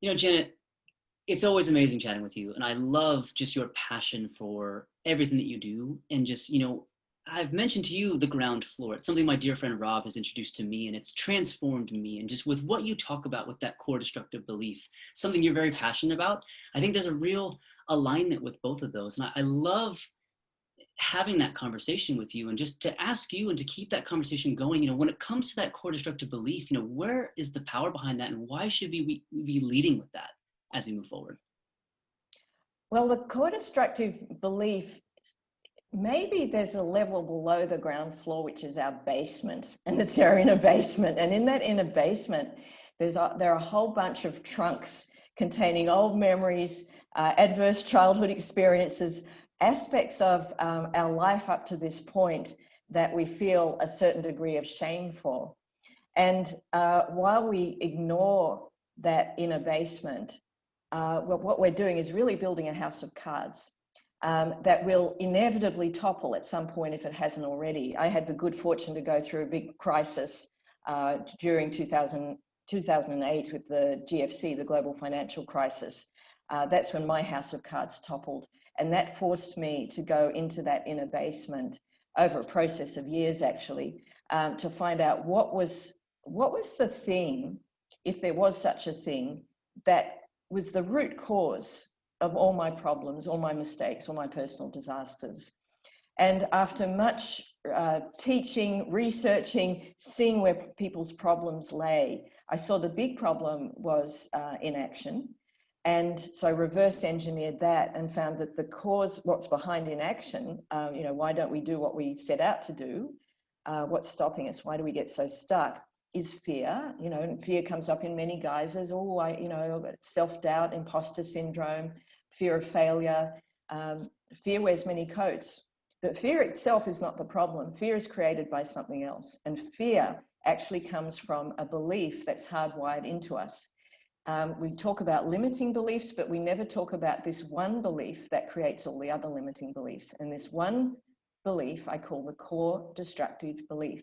Janet, it's always amazing chatting with you. And I love just your passion for everything that you do. And just, I've mentioned to you the ground floor. It's something my dear friend Rob has introduced to me, and it's transformed me. And just with what you talk about with that core destructive belief, something you're very passionate about, I think there's a real alignment with both of those. And I love having that conversation with you and just to ask you and to keep that conversation going. When it comes to that core destructive belief, where is the power behind that, and why should we be leading with that as we move forward? Well, the core destructive belief, maybe there's a level below the ground floor, which is our basement, and it's our inner basement. And in that inner basement, there are a whole bunch of trunks containing old memories, adverse childhood experiences, aspects of our life up to this point that we feel a certain degree of shame for. And while we ignore that inner basement, well, what we're doing is really building a house of cards that will inevitably topple at some point if it hasn't already. I had the good fortune to go through a big crisis during 2008 with the GFC, the global financial crisis. That's when my house of cards toppled. And that forced me to go into that inner basement over a process of years, actually, to find out what was the thing, if there was such a thing, that was the root cause of all my problems, all my mistakes, all my personal disasters. And after much teaching, researching, seeing where people's problems lay, I saw the big problem was inaction. And so I reverse engineered that and found that the cause, what's behind inaction, why don't we do what we set out to do? What's stopping us? Why do we get so stuck? Is fear. And fear comes up in many guises. Self-doubt, imposter syndrome, fear of failure. Fear wears many coats, but fear itself is not the problem. Fear is created by something else. And fear actually comes from a belief that's hardwired into us. We talk about limiting beliefs, but we never talk about this one belief that creates all the other limiting beliefs. And this one belief I call the core destructive belief.